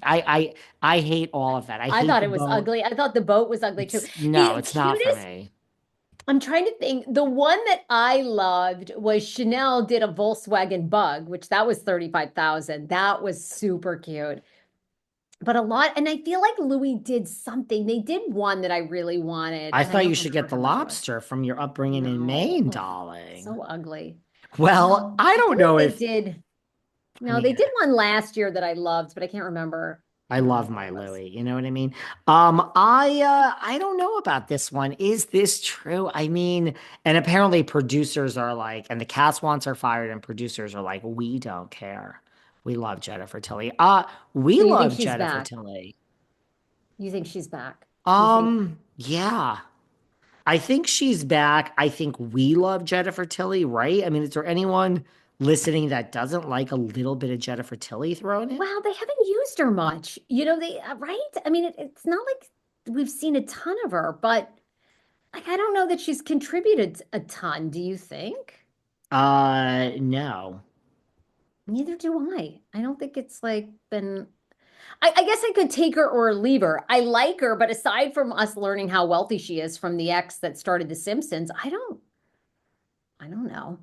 I hate all of that. I I hate thought the it was boat. ugly. I thought the boat was ugly too. No, The it's not for cutest, me. I'm trying to think. The one that I loved was Chanel did a Volkswagen Bug, which that was 35,000. That was super cute. But a lot, and I feel like Louis did something. They did one that I really wanted, I and I thought don't you should get remember the how much it was. lobster from your upbringing in No, Maine, ugh, darling. so ugly. Well, No, I I feel don't know like they if did. I No, they mean did one last year that I loved, but I can't remember. I I don't know love what my it was. Louis, you know what I mean? I don't know about this one. Is this true? I mean, and apparently producers are like, and the cast wants her fired, and producers are like, we don't care. We love Jennifer Tilly. We So you think love she's Jennifer back? Tilly. You think she's back? You think? Yeah. I think she's back. I think we love Jennifer Tilly, right? I mean, is there anyone listening that doesn't like a little bit of Jennifer Tilly thrown in? Well, they haven't used her much. They right? I mean, it's not like we've seen a ton of her, but like I don't know that she's contributed a ton. Do you think? No. Neither do I. I don't think it's like been. I guess I could take her or leave her. I like her, but aside from us learning how wealthy she is from the ex that started The Simpsons, I don't know.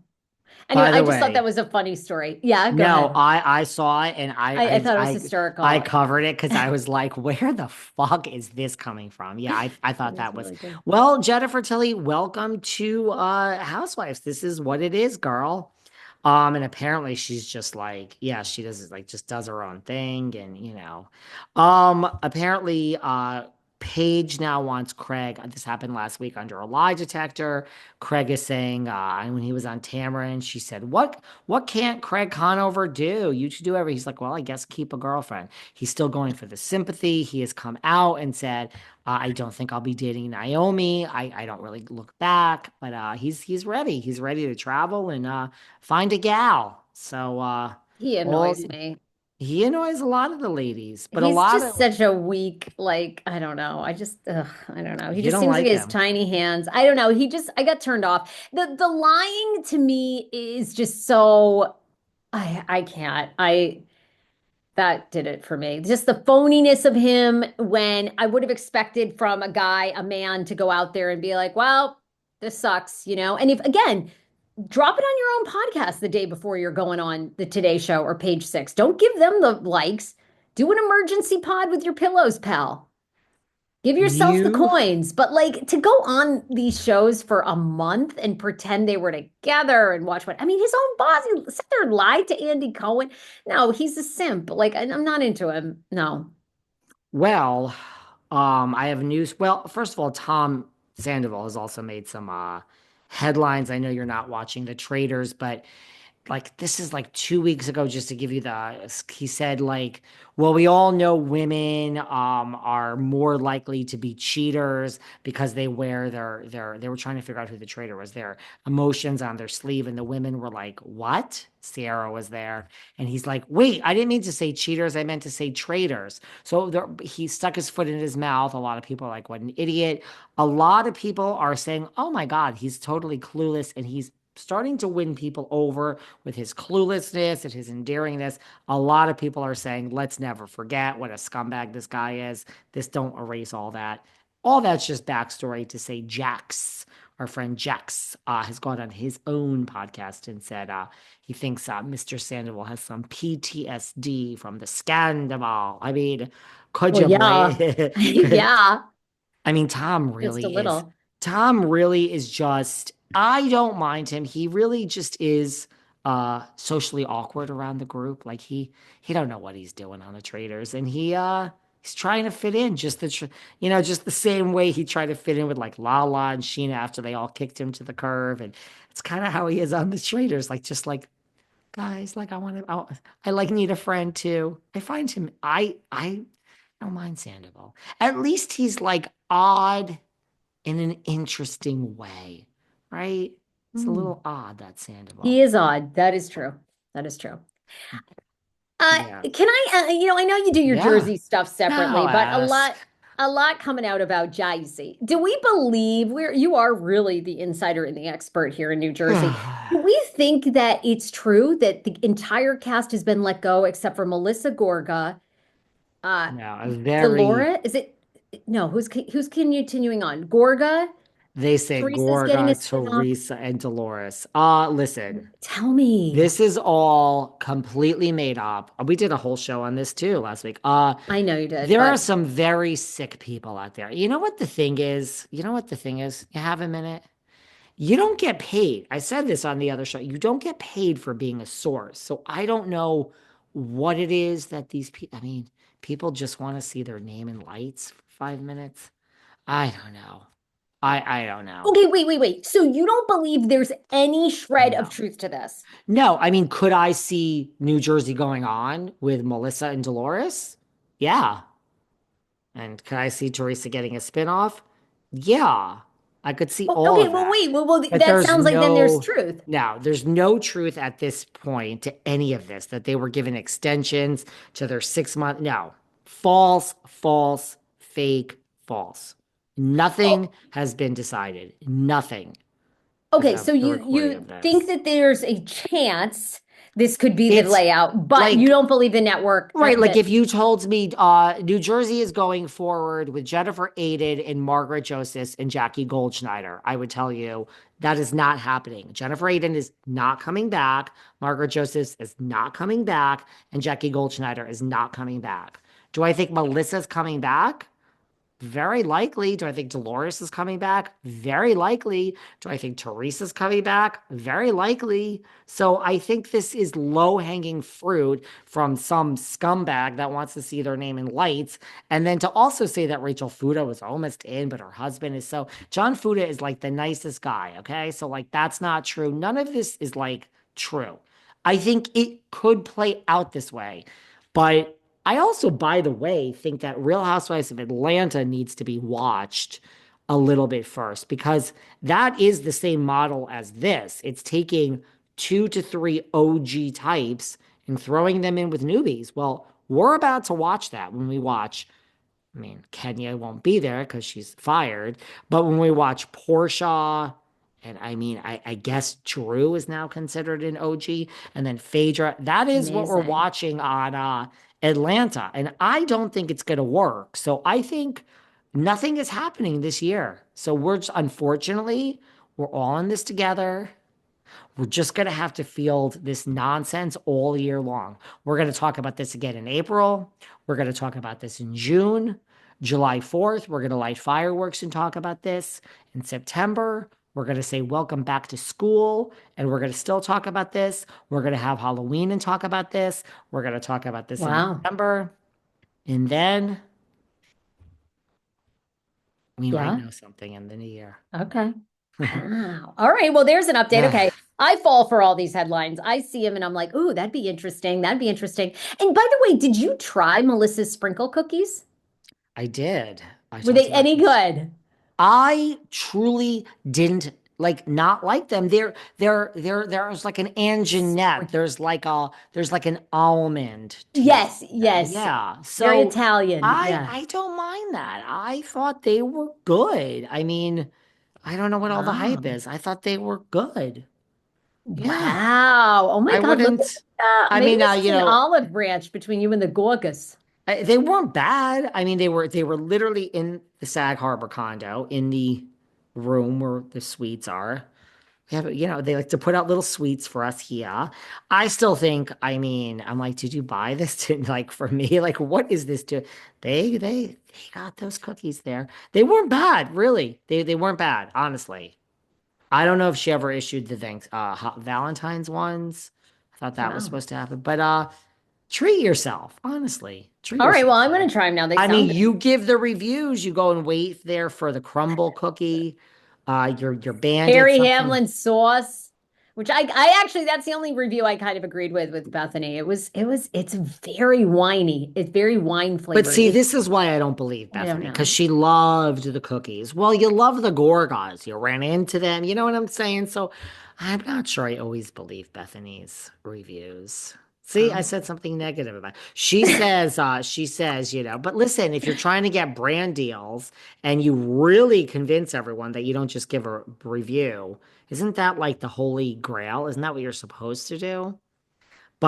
Anyway, By I the just thought that way, was a funny story. Yeah, go no, ahead. I saw it and I thought it was I hysterical. covered it because I was like, where the fuck is this coming from? Yeah, I It thought was that was really good. well, Jennifer Tilly, welcome to Housewives. This is what it is, girl. And apparently she's just like, yeah, she does like just does her own thing, and apparently Paige now wants Craig. This happened last week under a lie detector. Craig is saying, when he was on Tamara, she said, what can't Craig Conover do? You should do everything. He's like, well, I guess keep a girlfriend. He's still going for the sympathy. He has come out and said, I don't think I'll be dating Naomi. I don't really look back, but he's ready. He's ready to travel and find a gal. So He all annoys me. he annoys a lot of the ladies, but a He's lot just of such a weak, like, I don't know. I don't know. He you just don't seems like like he has him. tiny hands. I don't know. I got turned off. The lying to me is just so, I can't. That did it for me. Just the phoniness of him when I would have expected from a guy, a man to go out there and be like, well, this sucks, you know? And if, again, drop it on your own podcast the day before you're going on the Today Show or Page Six. Don't give them the likes. Do an emergency pod with your pillows, pal. Give yourself the You coins. But like to go on these shows for a month and pretend they were together and watch what I mean, his own boss, he sat there and lied to Andy Cohen. No, he's a simp. Like I'm not into him. No. well, I have news. Well, first of all, Tom Sandoval has also made some headlines. I know you're not watching the Traitors, but like this is like 2 weeks ago, just to give you he said like, well, we all know women are more likely to be cheaters because they wear they were trying to figure out who the traitor was, their emotions on their sleeve, and the women were like, what? Sierra was there, and he's like, wait, I didn't mean to say cheaters, I meant to say traitors. So he stuck his foot in his mouth. A lot of people are like, what an idiot. A lot of people are saying, oh my god, he's totally clueless, and he's starting to win people over with his cluelessness and his endearingness. A lot of people are saying, let's never forget what a scumbag this guy is. This don't erase all that. All that's just backstory to say Jax, our friend Jax, has gone on his own podcast and said he thinks Mr. Sandoval has some PTSD from the scandal. I mean, could Well, you yeah. blame? Yeah, I mean, just a little. Tom really is just, I don't mind him. He really just is socially awkward around the group. Like he don't know what he's doing on the Traders, and he's trying to fit in just just the same way he tried to fit in with like Lala and Sheena after they all kicked him to the curb, and it's kind of how he is on the Traders, like just like guys, like I like need a friend too. I find him I don't mind Sandoval. At least he's like odd in an interesting way, right? It's a Hmm. little odd, that Sandoval. He is odd. That is true. That is true. Yeah. Can I know you do your Yeah. Jersey stuff I'll separately, but ask. a lot coming out about Jersey. Do we believe you are really the insider and the expert here in New Jersey? Do we think that it's true that the entire cast has been let go except for Melissa Gorga, Uh, No, a very, Delora, is it? No, who's continuing on? Gorga? they say Teresa's getting a Gorga, spin-off. Teresa, and Dolores. Listen, Tell me. this is all completely made up. We did a whole show on this too last week. I know you did, There are but some very sick people out there. You know what the thing is? You know what the thing is? You have a minute? You don't get paid. I said this on the other show. You don't get paid for being a source. So I don't know what it is that these people, I mean, people just want to see their name in lights for 5 minutes. I don't know. I don't know. okay, wait. So you don't believe there's any shred of No. truth to this? No, I mean, could I see New Jersey going on with Melissa and Dolores? Yeah. And could I see Teresa getting a spinoff? Yeah. I could see Well, all okay, of well, that. wait, well, But that there's sounds like then there's no, truth. no, there's no truth at this point to any of this that they were given extensions to their 6 month. No, false, false, fake, false. Nothing Oh, has been decided. Nothing as okay, so of the recording you of think this. that there's a chance this could be the It's layout, but you like don't believe the network right, like that if you told me New Jersey is going forward with Jennifer Aiden and Margaret Josephs and Jackie Goldschneider, I would tell you that is not happening. Jennifer Aiden is not coming back, Margaret Josephs is not coming back, and Jackie Goldschneider is not coming back. Do I think Melissa's coming back? Very likely. Do I think Dolores is coming back? Very likely. Do I think Teresa's coming back? Very likely. So I think this is low hanging fruit from some scumbag that wants to see their name in lights. And then to also say that Rachel Fuda was almost in, but her husband is so. John Fuda is like the nicest guy. Okay. So, like, that's not true. None of this is like true. I think it could play out this way. But I also, by the way, think that Real Housewives of Atlanta needs to be watched a little bit first because that is the same model as this. It's taking 2 to 3 OG types and throwing them in with newbies. Well, we're about to watch that when we watch. I mean, Kenya won't be there because she's fired. But when we watch Portia, and I mean, I guess Drew is now considered an OG, and then Phaedra, that is what we're amazing. watching on Atlanta. And I don't think it's going to work. So I think nothing is happening this year. So we're just, unfortunately, we're all in this together. We're just going to have to field this nonsense all year long. We're going to talk about this again in April. We're going to talk about this in June. July 4th, we're going to light fireworks and talk about this. In September, we're going to say welcome back to school and we're going to still talk about this. We're going to have Halloween and talk about this. We're going to talk about this in Wow. November. And then we might Yeah. know something in the new year. Okay. Wow. All right. Well, there's an update. Okay. I fall for all these headlines. I see them and I'm like, ooh, that'd be interesting. That'd be interesting. And by the way, did you try Melissa's sprinkle cookies? I did. I Were talked they about any this. good? I truly didn't like not like them. There's like an Anjanette. There's like an almond taste Yes, to them. yes. Yeah. Very So Italian. Yeah. I don't mind that. I thought they were good. I mean, I don't know what all the hype Wow. is. I thought they were good. Yeah. Wow. Oh my I God. Look at wouldn't I maybe mean, this is an olive branch between you and the Gorgas. they weren't bad. I mean, they were literally in the Sag Harbor condo in the room where the suites are. Yeah, you know, they like to put out little sweets for us here. I still think, I mean, I'm like, did you buy this to like for me? Like, what is this to? They got those cookies there. They weren't bad, really. They weren't bad, honestly. I don't know if she ever issued the things, Valentine's ones. I thought that was Wow. supposed to happen, but treat yourself, honestly. Treat All right. Well, yourself. I'm going to try them now. They I sound mean, good. you give the reviews. You go and wait there for the crumble cookie. Your bandit Harry something. Hamlin sauce, which I actually, that's the only review I kind of agreed with Bethany. It's very winey. It's very wine But flavored. see, this is why I don't believe I don't Bethany, because know. she loved the cookies. Well, you love the Gorgas. You ran into them. You know what I'm saying? So I'm not sure I always believe Bethany's reviews. See, I Oh. said something negative about it. She says, you know, but listen, if you're trying to get brand deals and you really convince everyone that you don't just give a review, isn't that like the holy grail? Isn't that what you're supposed to do?